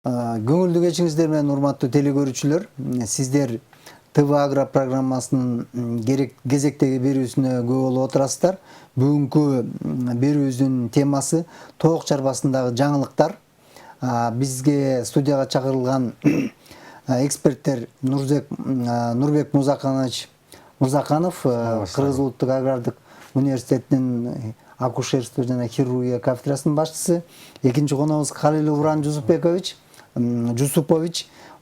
Көңүлдүү кечиңиздер менен урматтуу телекөрүүчүлөр. Сиздер ТВ Агро программасынын кезектеги берүүсүнө көп болуп отурасыздар. Бүгүнкү берүүбүздүн темасы тоок чарбасындагы жаңылыктар. Бизге студияга чакырылган эксперттер Нурбек Музаканов, Кыргыз улуттук агрардык университетинин акушерство жана хирургия кафедрасынын башчысы. Экинчи коногубуз Халил Уран Жусупович,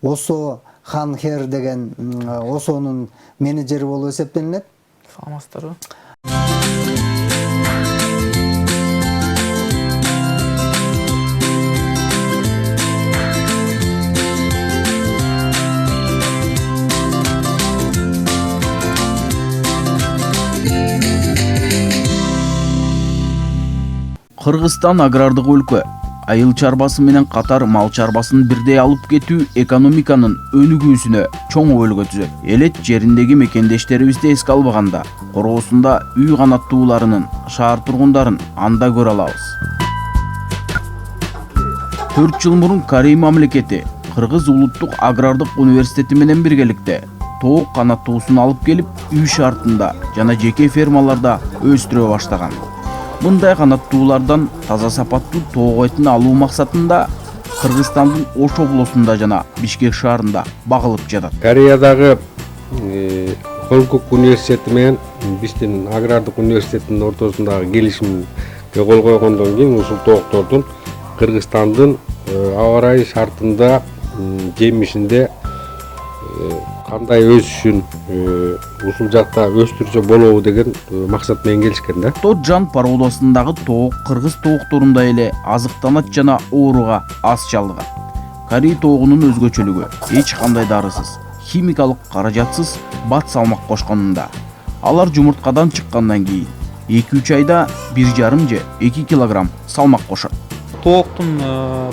Осо Ханхер деген Осонун менеджери болуп эсептелинет. Саламатсыздарбы? Кыргызстан агрардык өлкө. Айыл чарбасы менен катар мал чарбасын бирдей алып кетүү экономиканын өнүгүүсүнө чоң өлгө түзөт. Элет жериндеги мекендештерибизди эске албаганда, короосунда үй канаттууларынын, шаар тургундарын анда көрө алабыз. 4 жыл мурун Корей мамлекети Кыргыз улуттук агрардык университети менен биргеликте тоок канаттуусун алып келип, үй шартында жана жеке фермаларда өстүрө баштаган. Мындай канаттуулардан таза сапаттуу тоок этин алуу максатында Кыргызстандын Ош облусунда жана Бишкек шаарында багылып жатат. Кореядагы Хонконг университети менен биздин агрардык университеттин ортосундагы келишимге кол койгондон кийин ушул тооктордун Кыргызстандын аба ырайы шартында жемишинде кандай өсүшүн ушул жакта өстүрсө болобу деген максат менен келишкен да. Тоджан породасындагы тоок кыргыз тоокторундай эле азыктанат жана ооруга аз чалдыгат. Корей тоогунун өзгөчөлүгү эч кандай дарысыз, химикалык каражатсыз бат салмак кошконунда. Алар жумурткадан чыккандан кийин 2-3 айда 1,5 же 2 килограмм салмак кошот. Тооктун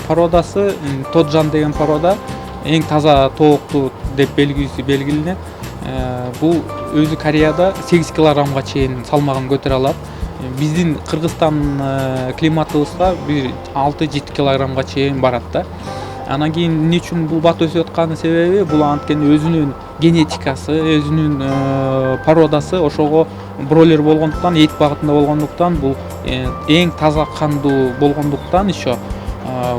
породасы Тоджан деген порода эң таза тоокту деп белгиленет. Бул өзү Кореяда 8 килограммга чейин салмагын көтөрө алат. Биздин Кыргызстан климатыбызга 6-7 килограммга чейин барат да. Анан кийин эмне үчүн бул бат өсүп атканын себеби бул анткени өзүнүн генетикасы, өзүнүн породасы ошого бройлер болгондуктан, эт багытында болгондуктан, бул эң таза кандуу болгондуктан еще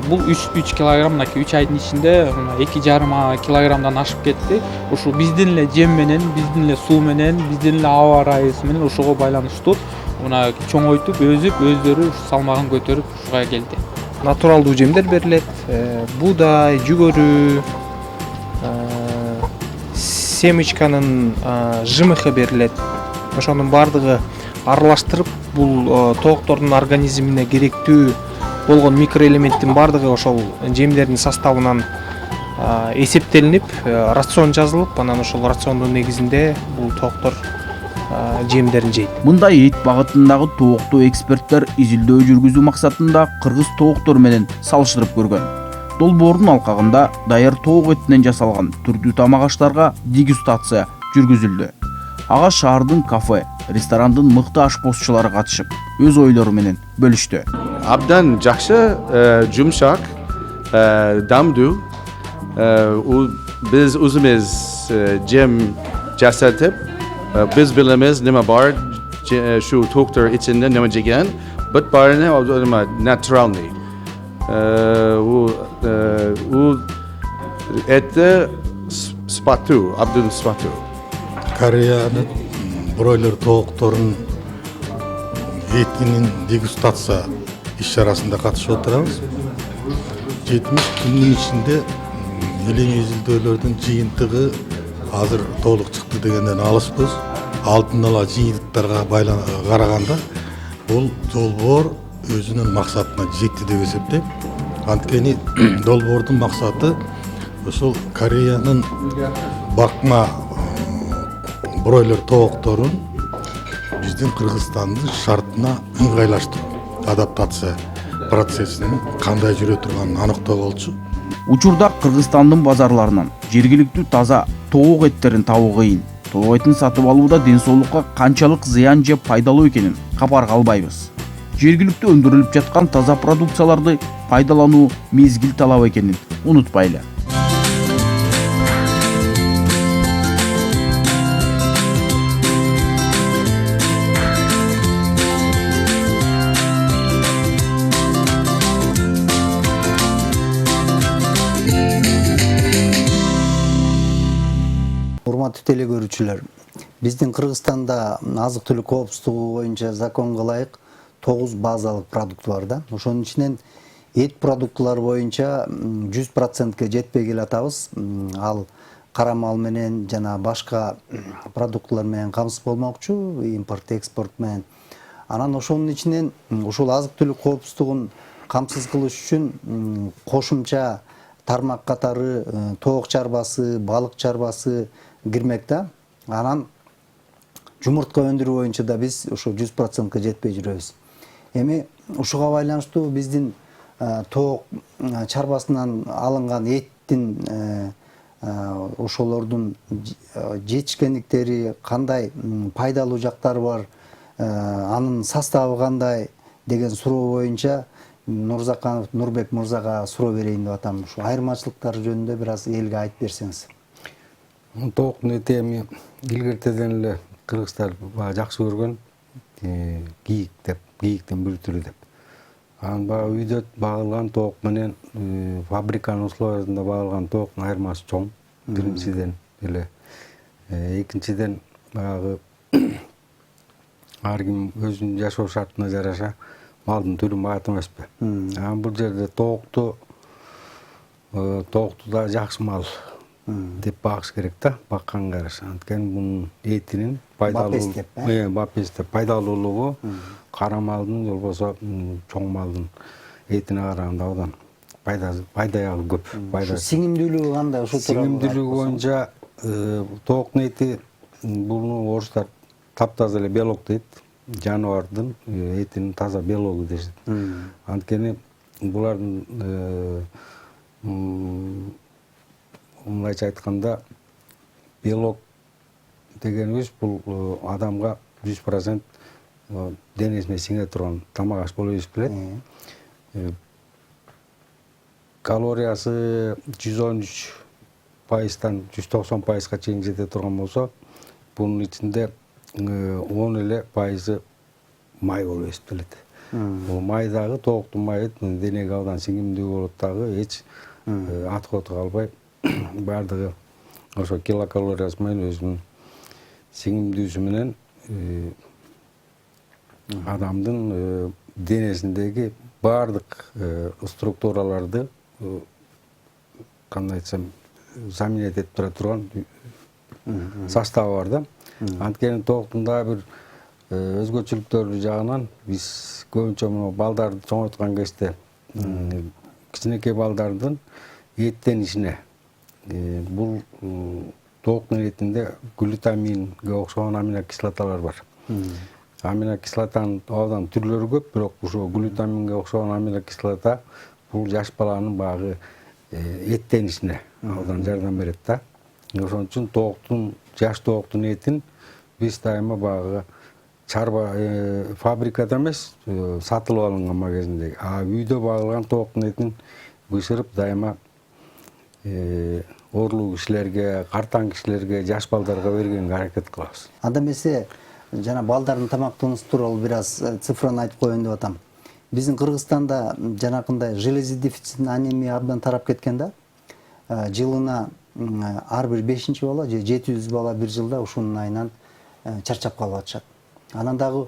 бул 3 килограмм, 3 айдын ичинде 2,5 килограммдан ашып кетти. Ушу биздин эле жем менен, биздин эле суу менен, биздин эле аба ырайыбыз менен ошого байланыштуу мына чоңойтуп, өздөрү салмагын көтөрүп ушуга келди. Натуралдуу жемдер берилет, буудай, жүгөрү, семечканын жымыхы берилет. Ошонун баардыгы аралаштырып, бул тооктордун организмине керектүү болгон микроэлементтин баардыгы ошол жемдердин составынан эсептелинип, рацион жазылып, анан ошол рациондун негизинде бул тооктор жемдерин жейт. Мындай эт багытындагы тоокту эксперттер изилдөө жүргүзүү максатында кыргыз тооктор менен салыштырып көргөн. Долбоордун алкагында даяр тоок этинен жасалган түрдүү тамак аштарга дегустация жүргүзүлдү. Ага шаардын кафе, ресторандын мыкты ашпозчулары катышып, өз ойлору менен бөлүштү. Абдан жакшы, жумшак, дамдуу. Биз өзүбүз жем жасатып, биз билебиз неме бар, шу тооктор ичинде неме жеген, бут барыны натуралный. У эти спату, абдан спату. Кореянын бройлер тоокторунун этинин дегустация иш-чарасында катышып отурабыз. 70 күндүн ичинде элең изилдөөлөрдүн жыйынтыгы азыр толук чыкты дегенден алыспыз. Алдын ала жыйынтыктарга караганда бул долбоор өзүнүн максатына жетти деп эсептейм. Анткени долбоордун максаты ошол Кореянын бакма бройлер тоокторун биздин Кыргызстандын шартына ыңгайлаштыруу, адаптация процессинин кандай жүрө турганын аныктоо болчу. Учурда Кыргызстандын базарларынан жергиликтүү таза тоок эттерин табуу кыйын. Тоок этин сатып алууда ден соолукка канчалык зыян же пайдалуу экенин кабарга албайбыз. жергиликтүү өндүрүлүп жаткан таза продукцияларды пайдалануу мезгил талап экенин унутпайлы. Урматтуу теле көрүүчүлөр, биздин Кыргызстанда азык түлүк коопсуздугу боюнча законго ылайык 9 базалык продукт бар да. Ошонун ичинен эт продуктулары боюнча 100%ке жетпей келатабыз. Ал кара мал менен жана башка продуктулар менен камсыз болмокчу, импорт, экспорт менен. Анан ошонун ичинен ушул азык түлүк коопсуздугун камсыз кылыш үчүн кошумча тармак катары тоок чарбасы, балык чарбасы кирмек да. Анан жумуртка өндүрүү боюнча да биз ушу 100%ке жетпей жүрөбүз. Эми ушуга байланыштуу биздин тоок чарбасынан алынган эттин ошолордун жетишкендиктери кандай, пайдалуу жактары бар, анын составы кандай деген суроо боюнча Нурзаканов Нурбек мырзага суроо берейин деп атам. Ушу айырмачылыктар жөнүндө бир аз элге айтып берсеңиз. Тооктун эти эми илгертеден эле кыргыздар жакшы көргөн кийик деп, кийиктин бир түрү деп. Анан баягы үйдө багылган тоок менен фабриканын условиясында багылган тооктун айырмасы чоң. Биринчиден эле, экинчиден баягы ар ким өзүнүн жашоо шартына жараша малдын түрүн багат эмеспи. Анан бул жерде тоокту да жакшы мал деп багыш керек да, бакканга жараша. Анткени бунун этинин пайдалуулугу кара малдын болбосо чоң малдын этине караганда абдан пайдагы көп. Сиңимдүүлүгү кандай? Ушул тууралуу Сиңимдүүлүгү боюнча тооктун эти буну орустар таптаза эле белок дейт. Жаныбардын этинин таза белогу дешет. Анткени булардын мындайча айтканда белок дегенибиз бул адамга 100% денесине сиңе турган тамак аш болуп эсептелет. Калориясы 113%-тан 190%-га чейин жете турган болсо, бунун ичинде 10 эле пайызы май болуп эсептелет. Бул май дагы тооктун майы денеге абдан сиңимдүү болот дагы, эч аткоту калбай бардыгы ошо килокалориясы менен өзүнүн сиңимдүүсү менен адамдын денесиндеги бардык структураларды кандай айтсам заменять этип тура турган составы бар да. Анткени тооктун дагы бир өзгөчөлүктөрү жагынан биз көбүнчө мына балдарды чоңойткан кезде кичинекей балдардын эттенишине бул тооктун этинде глютаминге окшогон аминокислоталар бар. Аминокислотанын абдан түрлөрү көп, бирок ушул глютаминге окшогон аминокислота бул жаш баланын багы эттенишине абдан жардам берет да. Ошон үчүн жаш тооктун этин биз дайыма багы чарба фабрикада эмес, сатылып алынган магазиндеги, үйдө багылган тооктун этин бышырып дайыма оорулуу кишилерге, картаң кишилерге, жаш балдарга бергенге аракет кылабыз. Анда эмесе жана балдардын тамактануусу тууралуу бир аз цифраны айтып коеюн деп атам. Биздин Кыргызстанда жанакындай железодефицит анемия абдан тарап кеткен да. Жылына ар бир 5-чи бала же 700 бала бир жылда ушунун айынан чарчап калып атышат. Анан дагы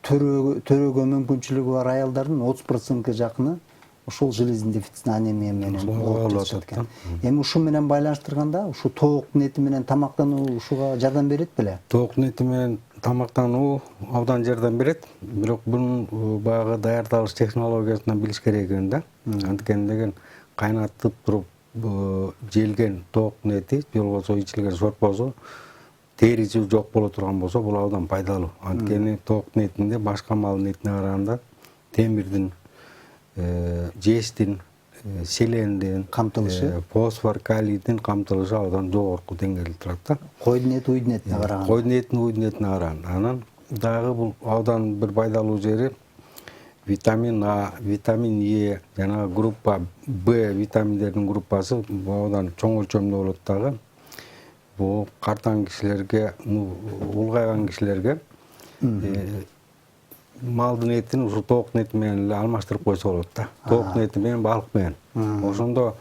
төрөгө мүмкүнчүлүгү бар аялдардын 30%га жакыны ушул железодефицит анемия менен ооруп жатат экен. Эми ушу менен байланыштырганда, ушу тооктун эти менен тамактануу ушуга жардам берет беле? Тооктун эти менен тамактануу абдан жардам берет, бирок бунун баягы даярдалыш технологиясынан билиш керек экен да. Анткени деген кайнатып туруп желген тооктун эти же болбосо ичилген сорпосу териси жок боло турган болсо, бул абдан пайдалуу. Анткени тооктун этинде башка малдын этине караганда темирдин, жестин, селендин камтылышы, фосфор, калийдин камтылышы абдан жогорку деңгээлде турат да. Койдун эти уйдун этине караганда. Койдун этине, уйдун этине караганда. Анан дагы бул абдан бир пайдалуу жери витамин А, витамин Е, жана группа Б витаминдердин группасы абдан чоң өлчөмдө болот дагы. Бул картаң кишилерге, улгайган кишилерге малдын этин ушу тооктун эти менен эле алмаштырып койсо болот да. Тооктун эти менен балык менен. Ошондо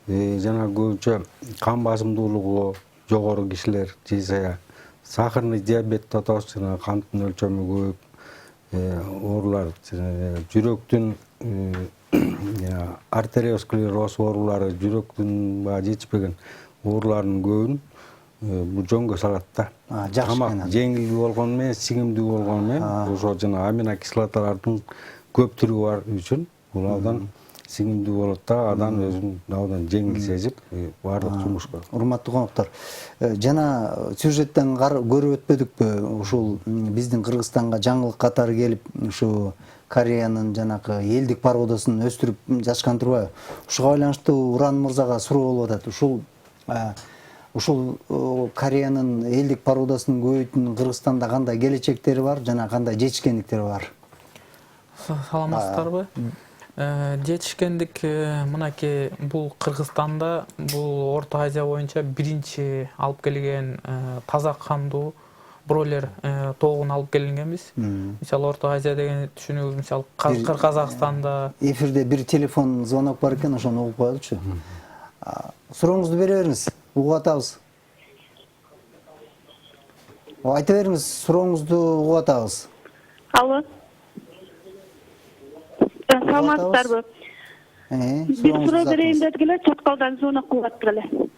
жана көбүнчө кан басымдуулугу жогору кишилер жесея, сахарный диабет деп атабыз, жана канттын өлчөмү көбөйүп, оорулар, жүрөктүн артериосклероз оорулары, жүрөктүн баягы жетишпеген оорулардын көбүн бул жөнгө салат да. Тамак жеңил болгону менен, сиңимдүү болгону менен, ошо жана аминокислоталардын көп түрү бар үчүн бул абдан сиңимдүү болот да, адам өзүн абдан жеңил сезип, баардык жумушка. Урматтуу коноктор, жана сюжеттен көрүп өтпөдүкпү, ушул биздин Кыргызстанга жаңылык катары келип, ушу Кореянын жанакы элдик пародосун өстүрүп жатышкан турбайбы? Ушуга байланыштуу Уран мырзага суроо болуп атат. Ушул Кореянын элдик пародосун көбөйтүүнүн Кыргызстанда кандай келечектери бар жана кандай жетишкендиктери бар? Саламатсыздарбы? Жетишкендик мынакей бул Кыргызстанда бул Орто Азия боюнча биринчи алып келген таза кандуу бройлер тоогун алып келгенбиз. Мисалы Орто Азия деген түшүнүгүбүз, мисалы Казакстанда. Эфирде бир телефон звонок бар экен, ошону угуп коелучу. Сурооңузду бере бериңиз, угуп атабыз. Айта бериңиз, сурооңузду угуп атабыз. Алло. Саламатсыздарбы? Бир суроо берейин дедик эле, Чаткалдан звонок кылып атып эле.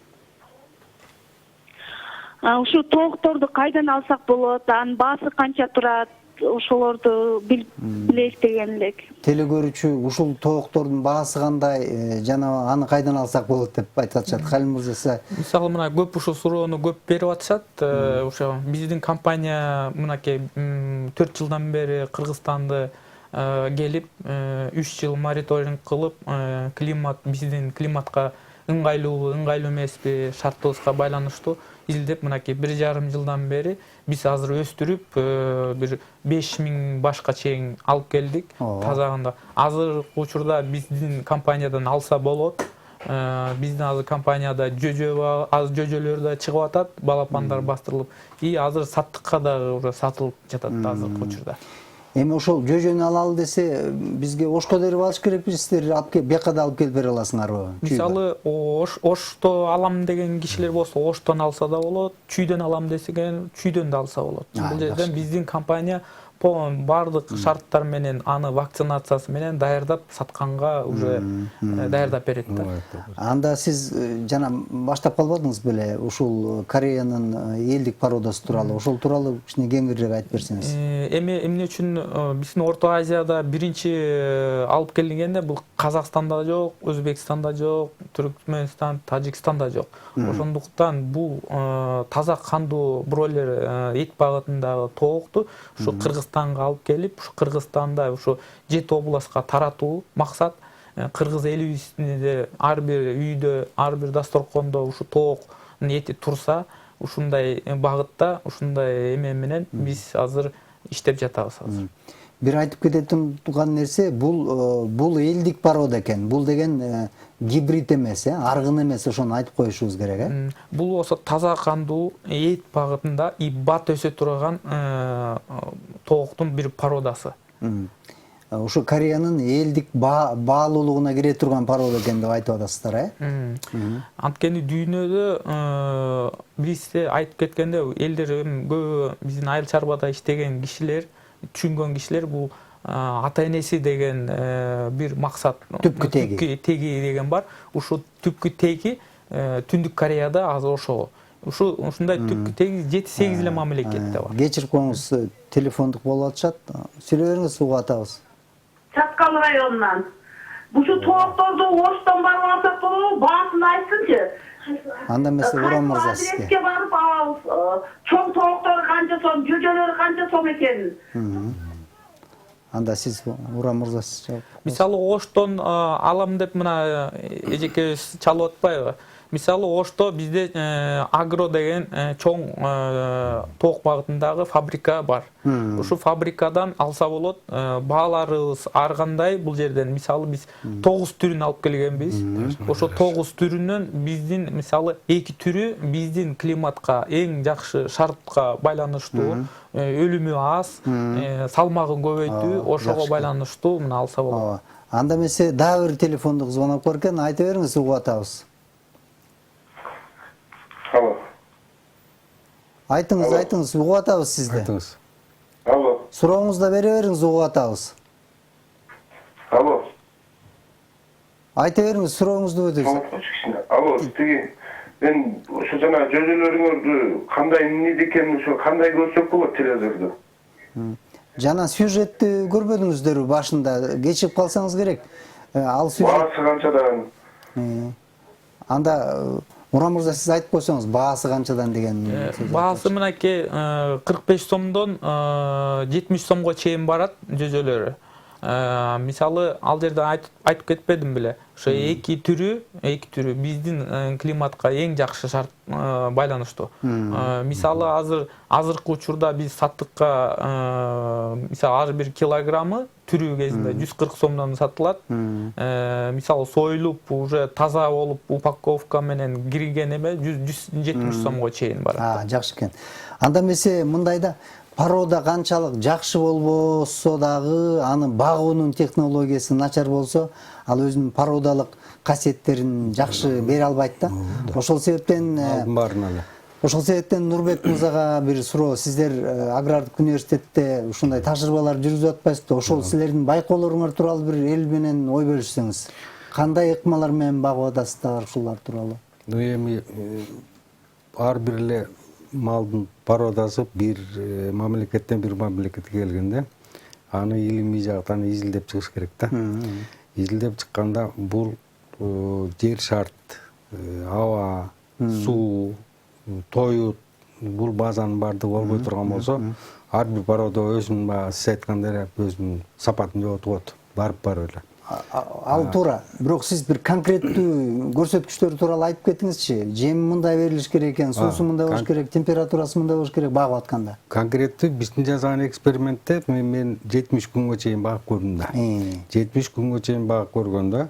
Ушу тоокторду кайдан алсак болот? Анын баасы канча турат? Ошолорду билейик деген элек. Телекөрүүчү ушул тооктордун баасы кандай жана аны кайдан алсак болот деп айтып атышат. Халил мырза, мисалы мына көп ушул суроону көп берип атышат. Ошо биздин компания мынакей 4 жылдан бери Кыргызстанды келип 3 жыл мониторинг кылып, климат биздин климатка ыңгайлуу эмеспи шартыбызга байланыштуу изилдеп мынакей 1,5 жылдан бери биз азыр өстүрүп бир 5000 башка чейин алып келдик тазагында. Азыр учурда биздин компаниядан алса болот. Биздин азыр компанияда жөжөлөр да чыгып атат, балапандар бастырылып, и азыр саттыкка дагы уже сатылып жатат азыркы учурда. Эми ошол жөжөнү алалы десе, бизге Ошко берип алыш керекпи, сиздер алып келип, бияка да алып келип бере аласыңарбы? Мисалы, Ошто алам деген кишилер болсо, Оштон алса да болот, Чүйдөн алам десеген, Чүйдөн да алса болот. Бул жерден биздин компания бардык шарттар менен аны вакцинациясы менен даярдап сатканга уже даярдап берет да. Анда сиз жана баштап калбадыңыз беле ушул Кореянын элдик пародасы тууралуу? Ошол тууралуу кичине кеңирээк айтып берсеңиз. Эмне үчүн биздин Орто Азияда биринчи алып келгенде бул Казакстанда жок, Өзбекстанда жок, Түркмөнстан, Тажикстанда жок. Ошондуктан бул таза кандуу бройлер эт багытындагы тоокту ушу Кыргызстанга алып келип, ушу Кыргызстанда ушу 7 областка таратуу максат. Кыргыз элибизде ар бир үйдө, ар бир дасторкондо ушу тооктун эти турса, ушундай багытта, ушундай эме менен биз азыр иштеп жатабыз азыр. Бир айтып кететін нерсе, бул элдик порода экен. Бул деген гибрид эмес, аргын эмес, ошону айтып коюшубуз керек, Бул болсо таза кандуу эт багытында бат өсө турган тооктун бир породасы. Ошо Кореянын элдик баалуулугуна кире турган порода экен деп айтып атасыздар, Анткени дүйнөдө бизде айтып кеткенде элдер көбү биздин айыл чарбада иштеген кишилер, түшүнгөн кишилер бул ата энеси деген бир максат, түпкү теги деген бар. Ушу түпкү теги Түндүк Кореяда азыр ошол. Ушундай түпкү теги 7-8 эле мамлекетте бар. Кечирип коюңуз, телефондук болуп атышат. Сүйлөй бериңиз, угуп атабыз. Чаткал районунан. Бушу тоокторду Оштон барып алсак болобу? Баасын айтсынчы. Анда эмесе Уран мырза сизге. Адреске барып алабыз. Чоң тооктору канча сом, жөжөлөрү канча сом экенин. Анда сиз Уран мырза сиз жооп. Мисалы Оштон алам деп мына эжекебиз чалып атпайбы? Мисалы Ошто бизде Агро деген чоң тоок багытындагы фабрика бар. Ушу фабрикадан алса болот. Бааларыбыз ар кандай бул жерден. Мисалы биз 9 түрүн алып келгенбиз. Ошо 9 түрүнөн биздин мисалы 2 түрү биздин климатка эң жакшы шартка байланыштуу, өлүмү аз, салмагын көбөйтүү, ошого байланыштуу мына алса болот. Анда эмесе дагы бир телефондук звонок бар экен, айта бериңиз, угуп атабыз. Алло. Айтыңыз, угуп атабыз сизди. Айтыңыз. Алло. Сурооңузду бере бериңиз, угуп атабыз. Алло. Айта бериңиз, сурооңузду өтөбүз. Алло, тиги мен ошо жана жөнөлөрүңөрдү кандай эмне экенин ошо кандай көрсөк болот телевизордо? Жана сюжетти көрбөдүңүздөрбү башында? Кечип калсаңыз керек. Ал сюжет. Баасы канчадан? Анда Мурат мырза, сиз айтып койсоңуз, баасы канчадан деген. Баасы мынакей 45 сомдон 70 сомго чейин барат жөзөлөрү. Мисалы ал жерде айтып кетпедим беле. Ошо эки түрү биздин климатка эң жакшы шарт байланыштуу. Мисалы азыркы учурда биз саттыкка мисалы ар бир килограммы түрү кезинде 140 сомдон сатылат. Мисалы союлуп уже таза болуп упаковка менен кирген эме 170 сомго чейин барат. Жакшы экен. Анда эмесе мындайда порода канчалык жакшы болбосо дагы анын багуунун технологиясы начар болсо, ал өзүнүн породалык касиеттерин жакшы бере албайт да. Ошол себептен Нурбек мырзага бир суроо. Сиздер агрардык университетте ушундай тажрыйбалар жүргүзүп атпайсызбы? Ошол силердин байкоолоруңар тууралуу бир эл менен ой бөлүшсөңүз. Кандай ыкмалар менен багып атасыздар ушулар тууралуу? Эми ар бир эле малдын породасы бир мамлекеттен бир мамлекетке келгенде аны илимий жактан изилдеп чыгыш керек да. Изилдеп чыкканда бул жер шарт, аба, суу, тоют, бул базанын баардыгы болбой турган болсо, ар бир порода өзүнүн баягы сиз айткандай эле өзүнүн сапатын жоготуп атат, барып эле. Ал туура. Бирок сиз бир конкреттүү көрсөткүчтөр тууралуу айтып кетиңизчи. Жеми мындай берилиш керек экен, суусу мындай болуш керек, температурасы мындай болуш керек багып атканда. Конкреттүү биздин жасаган экспериментте мен 70 күнгө чейин багып көрдүм да. 70 күнгө чейин багып көргөндө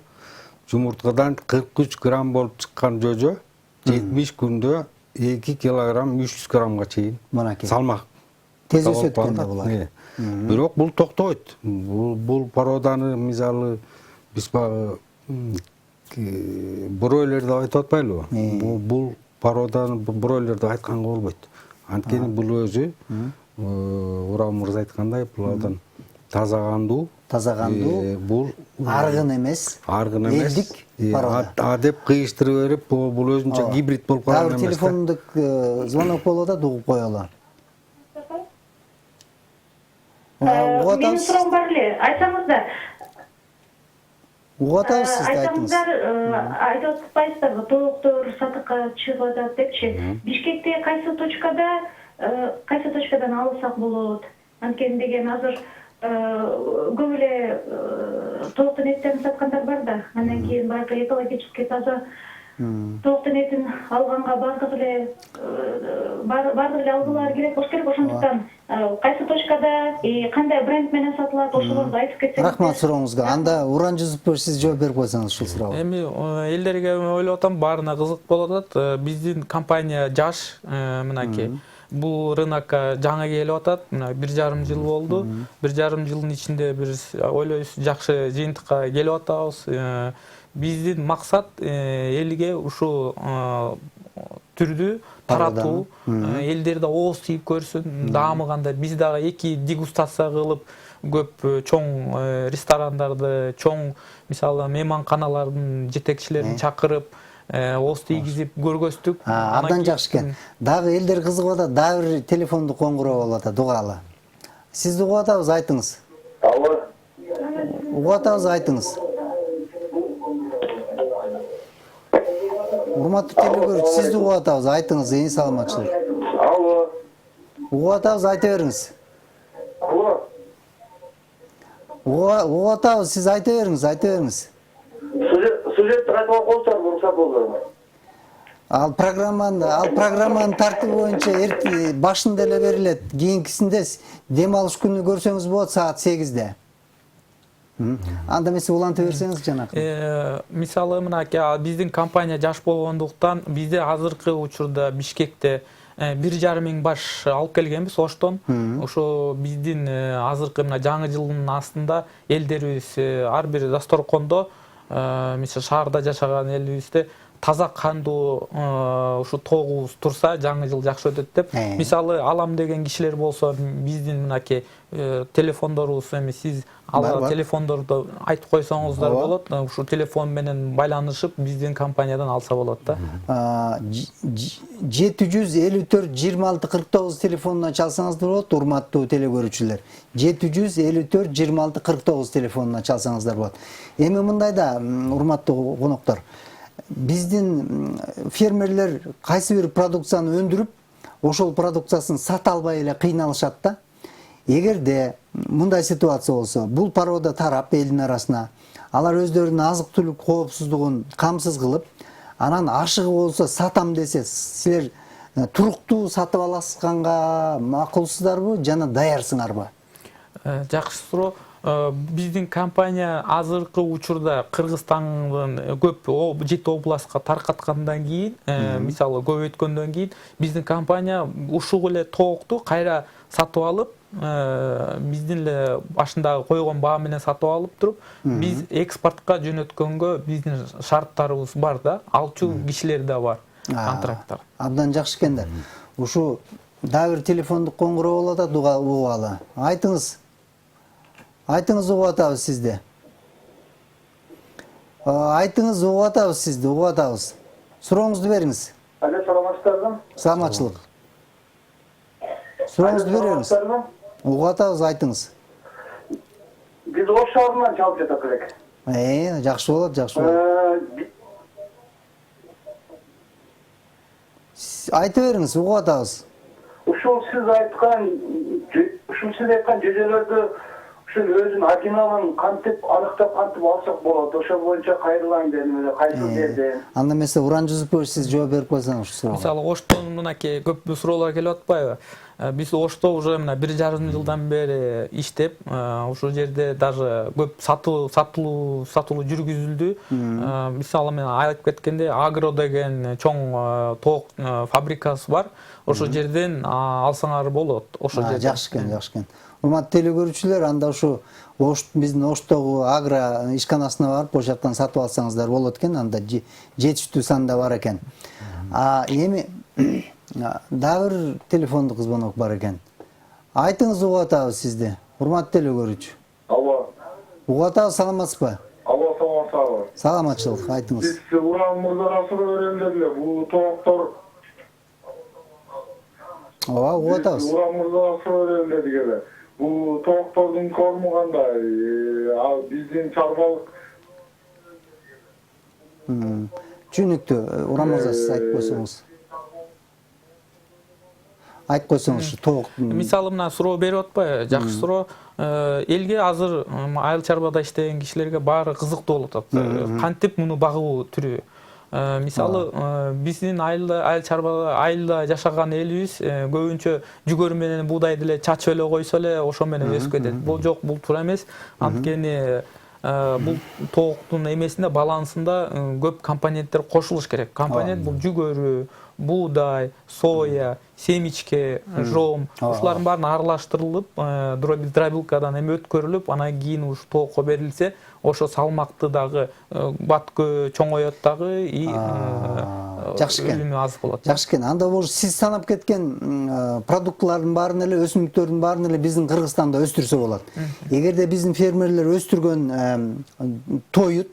жумурткадан 43 грамм болуп чыккан жожо 70 күндө 2 килограмм 300 граммга чейин салмак. Тез өсөт экен да булар. Бирок бул токтобойт. Бул породаны мисалы биз багы бройлер деп айтып атпайлыбы? Бул породаны бройлер деп айтканга болбойт. Анткени бул өзү Урам мырза айткандай булардан тазагандуу, бул аргын эмес, элдик порода. Адеп кыйыштырып берип, бул өзүнчө гибрид болуп калган эмес. Дагы телефондук звонок болуп атат, угуп коелу. Менин суроом бар эле. Айтсаңыздар. Угуп атабыз, сиз айтыңыз. Айтсаңыздар, айтып атпайсыздарбы, тооктор сатыкка чыгып атат депчи. Бишкекте кайсы точкадан алсак болот? Анткени деген азыр көп эле тооктун эттерин саткандар бар да. Андан кийин баягы экологически таза тооктун этин алганга баардык эле алгылары керек болуш керек. Ошондуктан кайсы точкада кандай бренд менен сатылат, ошолорду айтып кетсеңиз. Рахмат сурооңузга. Анда Уран Жусупович, сиз жооп берип койсоңуз ушул суроого. Эми элдерге ойлоп атам, баарына кызык болуп атат. Биздин компания жаш, мынакей. Бул рынокко жаңы келип атат. Мына 1,5 жыл болду. 1,5 жылдын ичинде биз ойлойбуз жакшы жыйынтыкка келип атабыз. Биздин максат элге ушул түрдү таратуу, элдерде ооз тийип көрсүн, даамыганда биз дагы эки дегустация кылып, көп чоң ресторандарды, чоң мисалы мейманканалардын жетекчилерин чакырып, ооз тийгизип көргөздүк. Абдан жакшы экен. Дагы элдер кызыгып атат, дагы бир телефондук коңгуроо болуп атат, угалы. Сизди угуп атабыз, айтыңыз. Алло. Угуп атабыз, айтыңыз. Урматтуу телекөрүүчү, сизди угуп атабыз, айтыңыз, эң саламатчылык. Алло. Угуп атабыз, айта бериңиз. Алло. Угуп атабыз, сиз айта бериңиз. Сюжетти кайтып коюңуздар, уруксат болду. Ал программанын тартиби боюнча башында эле берилет. Кийинкисинде дем алыш күнү көрсөңүз болот саат 8-де. Анда эмесе уланта берсеңиз жанакы. Мисалы мынакей биздин компания жаш болгондуктан бизде азыркы учурда Бишкекте 1,5 миң баш алып келгенбиз Оштон. Ошо биздин азыркы мына жаңы жылдын астында элдерибиз ар бир дасторкондо мисалы шаарда жашаган элибизде таза кандуу ушу тогубуз турса жаңы жыл жакшы өтөт деп. Мисалы алам деген кишилер болсо биздин мынакей телефондорубуз эми сиз ал телефондорду айтып койсоңуздар болот. Ушу телефон менен байланышып биздин компаниядан алса болот да. 754-26-49 телефонуна чалсаңыздар болот, урматтуу телекөрүүчүлөр. 754-26-49 телефонуна чалсаңыздар болот. Эми мындай да, урматтуу коноктор, биздин фермерлер кайсы бир продукцияны өндүрүп, ошол продукциясын сата албай эле кыйналышат да. Эгерде мындай ситуация болсо, бул порода тарап элдин арасына, алар өздөрүнүн азык-түлүк коопсуздугун камсыз кылып, анан ашыгы болсо сатам десе, силер туруктуу сатып аласызганга макулсуздарбы жана даярсыңарбы? Жакшы суроо. Биздин компания азыркы учурда Кыргызстандын көп 7 областка таркаткандан кийин, мисалы көбөйткөндөн кийин, биздин компания ушул эле тоокту кайра сатып алып, биздин эле башындагы койгон баа менен сатып алып туруп, биз экспортко жөнөткөнгө биздин шарттарыбыз бар да, алчу кишилер да бар, контракттар. Абдан жакшы экен да. Ушу дагы бир телефондук коңгуроо болуп атат, угалы. Айтыңыз угуп атабыз сизди. Айтыңыз угуп атабыз сизди, угуп атабыз. Сурооңузду бериңиз. Алло, саламатсыздарбы? Саламатчылык. Сурооңузду бериңиз. Угуп атабыз, айтыңыз. Биз Ош шаарынан чалып жатат элек. Жакшы болот, жакшы болот. Айтып бериңиз, угуп атабыз. Ушул сиз айткан жөжөлөрдү өзүнүн оригиналын кантип аныктап кантип алсак болот? Ошол боюнча кайрылаң дедим эле, кайсы жерде? Анда эмесе Уран Жүзүпович сиз жооп берип койсоңуз ушул суроого. Мисалы Оштон мынакей көп суроолор келип атпайбы? Биз Ошто уже мына 1,5 жылдан бери иштеп, ушул жерде даже көп сатылуу жүргүзүлдү. Мисалы мен айтып кеткенде Агро деген чоң тоок фабрикасы бар. Ошол жерден алсаңар болот. Ошол жерде. Жакшы экен. Урматтуу телекөрүүчүлөр, анда ушу биздин Оштогу Агро ишканасына барып, ошол жактан сатып алсаңыздар болот экен, анда жетиштүү санда бар экен. Эми дагы бир телефондук звонок бар экен. Айтыңыз, угуп атабыз сизди, урматтуу телекөрүүчү. Алло. Угуп атабыз, саламатсызбы? Алло, саламатсызбы? Саламатчылык, айтыңыз. Биз Уран мырзага суроо береле, бул тооктор. Угуп атабыз. Уран мырзага суроо береле дегеле. Бул тооктордун корму кандай? Биздин чарбалык. Түшүнүктүү. Уран мырза, сиз айтып койсоңуз. Айтып койсоңуз, тоок. Мисалы мына суроо берип атпайбы? Жакшы суроо. Элге азыр айыл чарбада иштеген кишилерге баары кызыктуу болуп атат. Кантип муну багуу түрү? Мисалы биздин айылда жашаган элибиз көбүнчө жүгөрү менен буудайды эле чачып эле койсо эле ошо менен өсүп кетет. Бул жок, бул туура эмес. Анткени бул тооктун эмесинде, балансында көп компоненттер кошулуш керек. Компонент бул жүгөрү, буудай, соя, семечке, жом, ушулардын баарын аралаштырылып, дробилкадан эме өткөрүлүп, анан кийин ушу тоокко берилсе, ошо салмакты дагы баткө чоңоёт дагы, жакшы экен. Аз болот. Жакшы экен. Анда бул сиз санап кеткен продуктлардын баарын эле, өсүмдүктөрдүн баарын эле биздин Кыргызстанда өстүрсө болот. Эгерде биздин фермерлер өстүргөн тоют,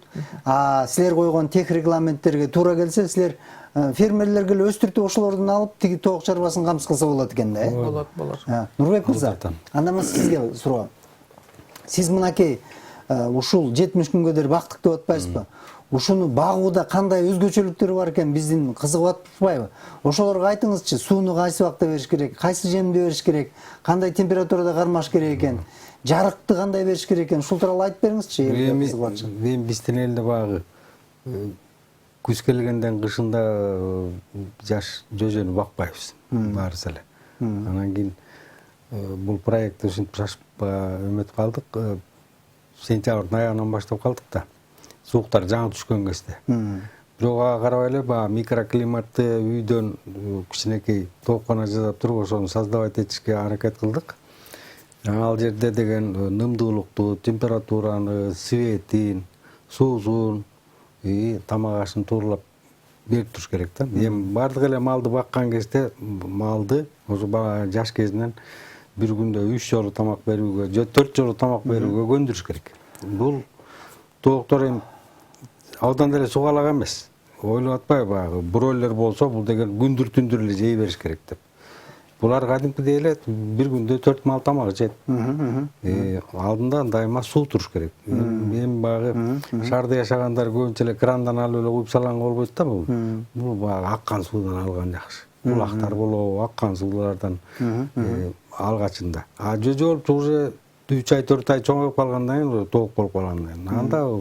силер койгон тех регламенттерге туура келсе, силер фермерлерге эле өстүртүп ошолордун алып тиги тоок чарбасын камсыз кылса болот экен да. Болот. Нурбек мырза, анда мен сизге суроо. Сиз мынакей ушул 70 күнгө дейин бактык деп атпайсызбы? Ушуну багууда кандай өзгөчөлүктөр бар экен, биздин кызыгып атпайбы? Ошолорго айтыңызчы, сууну кайсы убакта бериш керек, кайсы жемди бериш керек, кандай температурада кармаш керек экен, жарыкты кандай бериш керек экен, ушул тууралуу айтып бериңизчи. Эми биздин элде багы күз келгенден кышында жаш жөжөнү бакпайбыз баарыбыз эле. Анан кийин бул проектти ушинтип шашып эметип калдык. Сентябрдын аягынан баштап калдык да. Сууктар жаңы түшкөн кезде. Бирок ага карабай эле баягы микроклиматты үйдөн кичинекей тооккана жасап туруп ошону создавать этишке аракет кылдык. Ал жерде деген нымдуулукту, температураны, светин, суусун, тамак ашын туурлап берип туруш керек да. Эми бардык эле малды баккан кезде малды ошо жаш кезинен бир күндө 3 жолу тамак берүүгө, же 4 жолу тамак берүүгө көндүрүш керек. Бул тооктор эми абдан эле сугалак эмес. Ойлоп атпайбы баягы бройлер болсо бул деген күндүр түндүр эле жей бериш керек деп. Булар кадимкидей эле бир күндө 4 мал тамак жейт. Алдында дайыма суу туруш керек. Эми баягы шаарда жашагандар көбүнчө эле крандан алып эле куюп салганга болбойт да бул. Бул баягы аккан суудан алган жакшы. Булактар болобу, аккан суулардан алгачында. А жөжө уже 3 ай 4 ай чоңоюп калгандан кийин тоок болуп калгандан кийин анда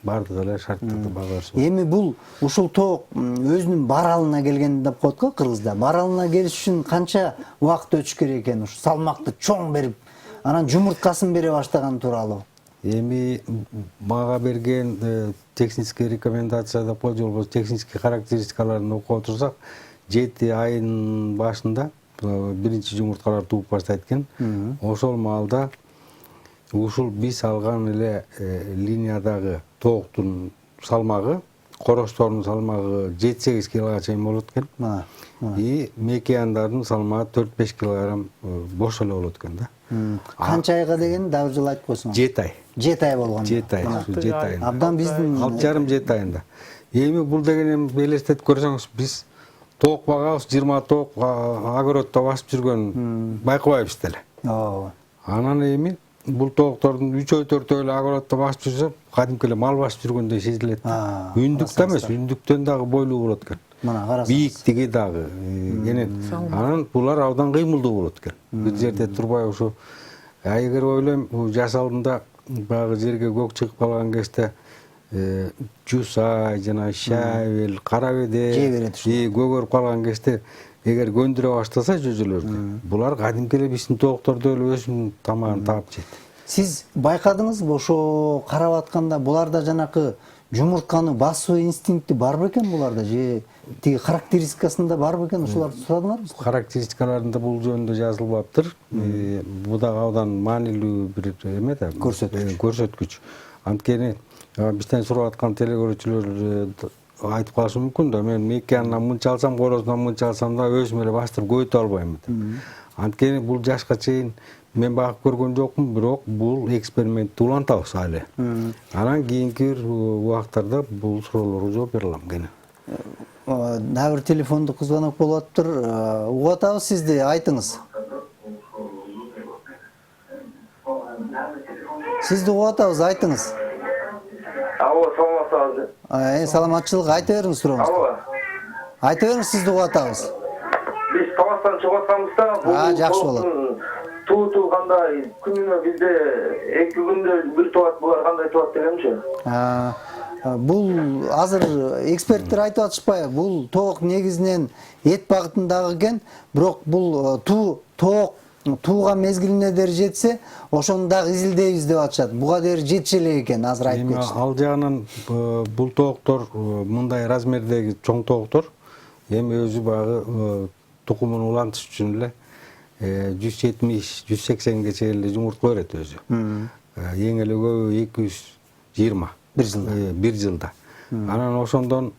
бардык эле шарттарды багарышып. Эми бул ушул тоок өзүнүн баралына келген деп коет го кыргызда. Баралына келиш үчүн канча убакыт өтүш керек экен? Ушу салмакты чоң берип, анан жумурткасын бере баштаган тууралуу. Эми мага берген технический рекомендация деп коет, же болбосо технический характеристикаларын окуп отурсак, 7 айдын башында биринчи жумурткалар тууп баштайт экен. Ошол маалда ушул биз алган эле линиядагы тооктун салмагы, корочтордун салмагы 7-8 килога чейин болот экен. И мекияндардын салмагы 4-5 килограмм бош эле болот экен да. Канча айга деген дагы жыл айтып койсоңуз. 7 ай. 7 ай болгон. 7 ай, 7 ай. Абдан биздин 6,5-7 айында. Эми бул деген эми элестетип көрсөңүз, биз тоок багабыз 20 тоок огороддо басып жүргөн байкабайбыз деле. Ооба. Анан эми бул тооктордун 3-4 эле огороддо басып жүрсө, кадимки эле мал басып жүргөндөй сезилет. Үндүктө эмес, үндүктөн дагы бойлуу болот экен. Мына карасаңыз. Бийиктиги дагы кенен. Анан булар абдан кыймылдуу болот экен. Бир жерде турбай ошо эгер ойлойм, жаш алдында баягы жерге көк чыгып калган кезде жусай жана шабел, карабеде көгөрүп калган кезде эгер көндүрө баштаса жөжөлөрдү, булар кадимки эле биздин тооктордо эле өзүнүн тамагын таап жейт. Сиз байкадыңызбы ошо карап атканда буларда жанакы жумуртканы басуу инстинкти бар бекен буларда же тиги характеристикасында бар бекен, ошолорду сурадыңарбы? Характеристикаларында бул жөнүндө жазылбаптыр. Бул да абдан маанилүү бир эме да, көрсөткүч. Анткени бизден сурап аткан телекөрүүчүлөр айтып калышы мүмкүн да, мен мекияндан мынча алсам, корозунан мынча алсам да өзүм эле бастырып көйтө албайм деп. Анткени бул жашка чейин мен багып көргөн жокмун, бирок бул экспериментти улантабыз али. Анан кийинки убактарда бул суроолорго жооп бере алам кene. Дагы бир телефондук звонок болуп атыптыр. Угуп атабыз сизди, айтыңыз. Сизди угуп атабыз, айтыңыз. Алло, саламатсызбы? Саламатчылык, айта бериңиз сурооңузду. Алло. Айта бериңиз, сизди угуп атабыз. Биз Таластан чыгып атканбызда, бул жакшы болот. Туу кандай күнүнө бизде 2 күндө бир туат, булар кандай туат дегенчи? Бул азыр эксперттер айтып атышпайбы? Бул тоок негизинен эт багытындагы экен, бирок бул тоок тууган мезгилине дери жетсе, ошону дагы изилдейбиз деп атышат. Буга дери жетиши элек экен, азыр айтып кетишти. Ал жагынан бул тооктор мындай размердеги чоң тооктор эми өзү багы тукумун улантыш үчүн эле 170-180 чейин эле жумуртка берет өзү. Эң эле көбү 220 бир жылда. Анан ошондон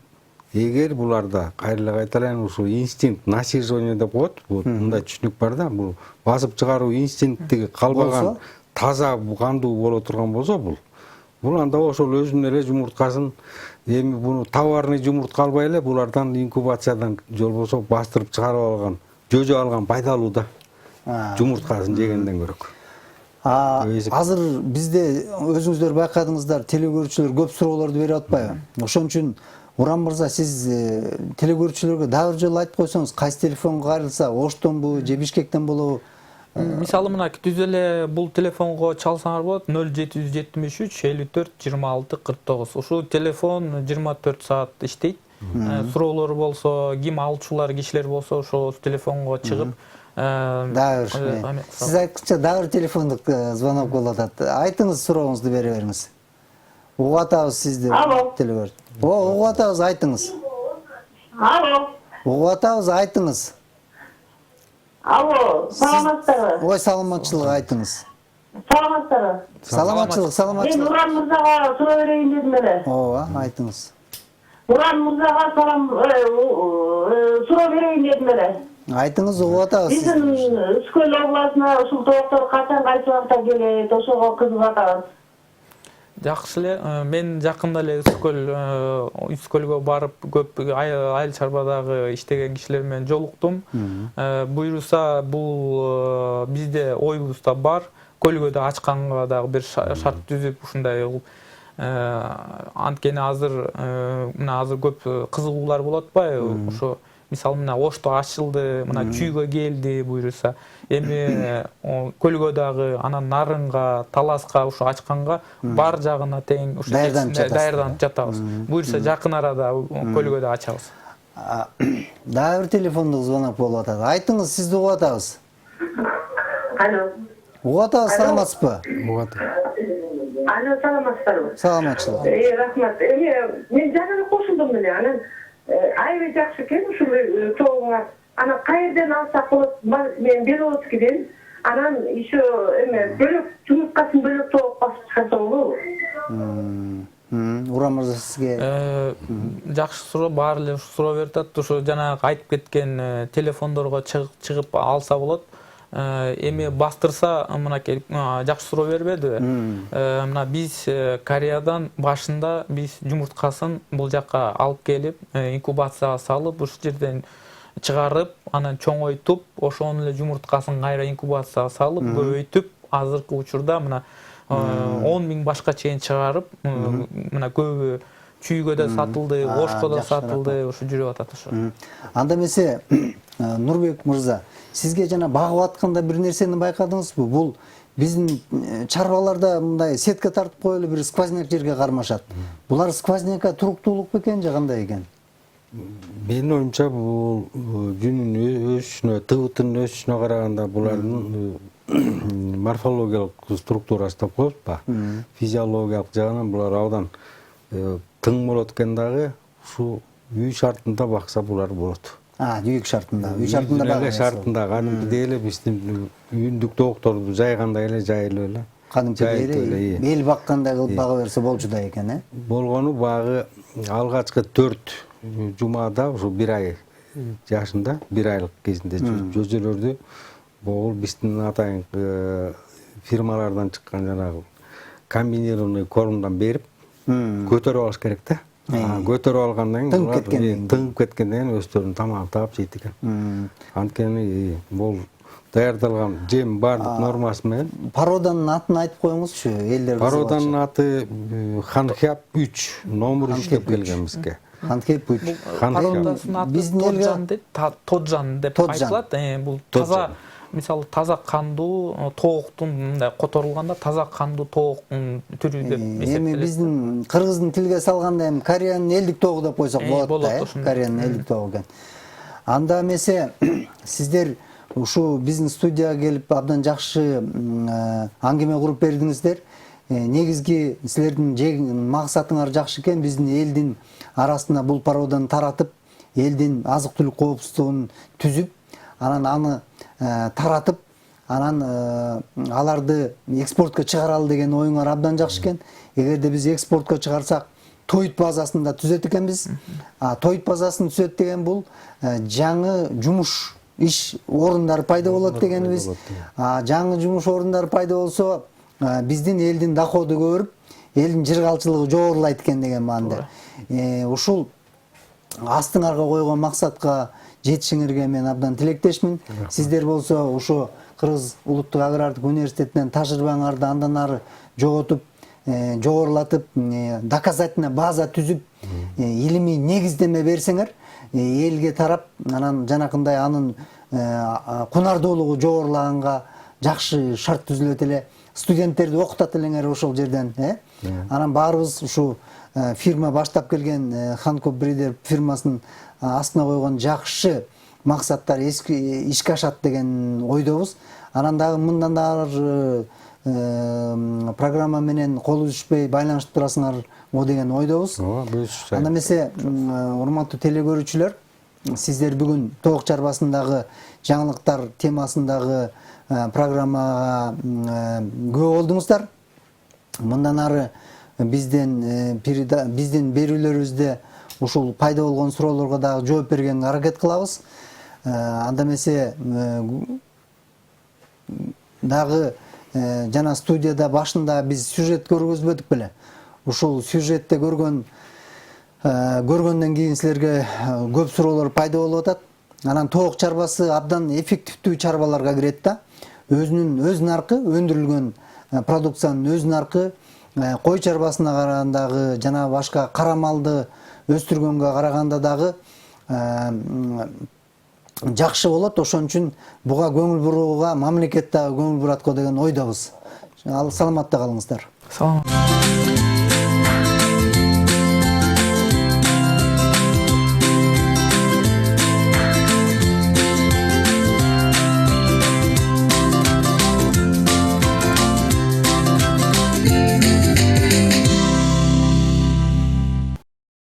эгер буларда кайра кайталайын ушул инстинкт насиживание деп коет, мындай түшүнүк бар да, бул басып чыгаруу инстинкти калбаган таза кандуу боло турган болсо бул анда ошол өзүнүн эле жумурткасын, эми буну товарный жумуртка албай эле булардан инкубациядан же болбосо бастырып чыгарып алган, жөжө алган пайдалуу да. Жумурткасын жегенден көрөк. Азыр бизде өзүңүздөр байкадыңыздар, телекөрүүчүлөр көп суроолорду берип атпайбы? Ошон үчүн Урам мырза, сиз телекөрүүчүлөргө дагы бир жолу айтып койсоңуз, кайсы телефонго кайрылса, Оштонбу же Бишкектен болобу, Мисалы мына түз эле бул телефонго чалсаңар болот 0773 54 26 49. Ушул телефон 24 саат иштейт. Суроолор болсо, ким алчулар кишилер болсо ошол телефонго чыгып дагы сиз айткыча дагы бир телефондук звонок болуп атат. Айтыңыз, сурооңузду бере бериңиз. Угуп атабыз сизди. Телефон. Угуп атабыз, айтыңыз. Алло. Угуп атабыз, айтыңыз. Алло, саламатсызбы? Ой, саламатчылык, айтыңыз. Саламатсызбы? Саламатчылык. Мен Уран мырзага суроо берейин дедим эле. Ооба, айтыңыз. Уран мырзага суроо берейин дедим эле. Айтыңыз, угуп атабыз. Биздин Үскөл областына ушул тооктор качан кайсы убакта келет, ошого кызыгып атабыз. Жакшы эле, мен жакында эле Үскөлгө барып көп айыл чарбадагы иштеген кишилер менен жолуктум. Буйруса бул бизде оюбузда бар. Көлгөдө ачканга дагы бир шарт түзүп ушундай анткени азыр көп кызыгуулар болуп атпайбы? Ошо мисалы мына Ошто ачылды, мына Чүйгө келди буйруса. Эми Көлгө дагы, анан Нарынга, Таласка ушу ачканга бар жагына тең ушу даярданып жатабыз. Буйруса жакын арада Көлгөдө ачабыз. Дагы бир телефондук звонок болуп атат. Айтыңыз, сизди угуп атабыз. Алло. Угуп атабыз, саламатсызбы? Угат. Алло, саламатсыздарбы? Саламатчылык. Рахмат. Мен жаңы эле кошулдум эле. Анан аябай жакшы экен ушул тоогуңар. Анан кайерден алсак болот? Мен Беловодскийден. Анан еще бөлөк жумурткасын бөлөк тоок басып чыгаса болобу? Уран мырза, сизге жакшы суроо, баары эле суроо берип атат. Ошо жанагы айтып кеткен телефондорго чыгып алса болот. Эми бастырса, мынакей жакшы суроо бербедиби? Мына биз Кореядан башында биз жумурткасын бул жакка алып келип, инкубацияга салып, ушул жерден чыгарып, анан чоңойтуп, ошонун эле жумурткасын кайра инкубацияга салып, көбөйтүп, азыркы учурда мына 10.000 башка чейин чыгарып, мына көбү Чүйгөдө сатылды, Ошкодо сатылды, ушу жүрүп атат ошо. Анда эмесе, Нурбек мырза, сизге жана багып атканда бир нерсени байкадыңызбы? Бул биздин чарбаларда мындай сетка тартып коелуп бир сквозняк жерге кармашат. Булар сквознякка туруктуулук бекен же кандай экен? Менин оюмча бул жүнүн өсүшүнө, тыбытынын өсүшүнө караганда булардын морфологиялык структурасы деп коебуз ба? Физиологиялык жагынан булар абдан тың болот экен дагы, ушу үй шартында бакса булар болот. Үйүк шартында. Үй шартында эле шартында кадимкидей эле биздин үйүндүк тоокторду жайгандай эле жайылып эле. Кадимкидей эле эл баккандай кылып бага берсе болчу да экен, э? Болгону багы алгачкы 4 жумада ушу 1 ай жашында, 1 айлык кезинде жөзөлөрдү бул биздин атайын фирмалардан чыккан жанагы комбинированный кормдон берип көтөрүп алыш керек да. Көтөрүп алгандан кийин тыңып кеткенден кийин өздөрүнүн тамагын таап жейт экен. Анткени бул даярдалган жем баардык нормасы менен. Породанын атын айтып коюңузчу, элдер. Породанын аты Ханхяб 3, номер 3 деп келген бизге. Ханхяб 3. Пародасынын аты Тоджан деп айтылат. Бул таза, мисалы таза кандуу тооктун мындай которулганда таза кандуу тооктун түрү деп эсептелет. Эми биздин кыргыздын тилге салганда эми Кореянын элдик тоогу деп койсок болот да, Кореянын элдик тоогу экен. Анда эмесе сиздер ушу биздин студияга келип абдан жакшы аңгеме куруп бердиңиздер. Негизги силердин максатыңар жакшы экен, биздин элдин арасына бул пароданы таратып, элдин азык-түлүк коопсуздугун түзүп, анан аны таратып, анан аларды экспортко чыгаралы деген оюңар абдан жакшы экен. Эгерде биз экспортко чыгарсак, тоют базасында түзөт экенбиз. Тоют базасын түзөт деген бул жаңы жумуш иш орундары пайда болот дегенибиз. Жаңы жумуш орундары пайда болсо, биздин элдин доходу көбөрүп, элдин жыргалчылыгы жогорулайт экен деген маанада. Ушул астыңарга койгон максатка жетишиңерге мен абдан тилектешмин. Сиздер болсо ушу Кыргыз Улуттук агрардык университетинен тажрыйбаңарды андан ары жоготуп, жогорулатып, доказательный база түзүп, илимий негиздеме берсеңер, элге тарап, анан жанакындай анын кунардуулугу жогорулаганга жакшы шарт түзүлөт эле, студенттерди окутат элеңер ошол жерден, анан баарыбыз ушу фирма баштап келген Ханко Бридер фирмасынын астына койгон жакшы максаттар ишке ашат деген ойдобуз. Анан дагы мындан дагы программа менен кол үзүшпөй байланышып турасыңар го деген ойдобуз. Анда эмесе, урматтуу телекөрүүчүлөр, сиздер бүгүн тоок чарбасындагы жаңылыктар темасындагы программага күбө болдуңуздар. Мындан ары биздин берүүлөрүбүздө ушул пайда болгон суроолорго дагы жооп бергенге аракет кылабыз. Анда эмесе дагы жана студияда башында биз сюжет көргөзбөдүк беле. Ушул сюжетте көргөндөн кийин силерге көп суроолор пайда болуп атат. Анан тоок чарбасы абдан эффективдүү чарбаларга кирет да. Өз наркы, өндүрүлгөн продукциянын өз наркы кой чарбасына карагандагы жана башка кара малды өстүргөнгө караганда дагы жакшы болот. Ошон үчүн буга көңүл бурууга, мамлекет дагы көңүл бурат го деген ойдобуз. Саламатта калыңыздар. Салам.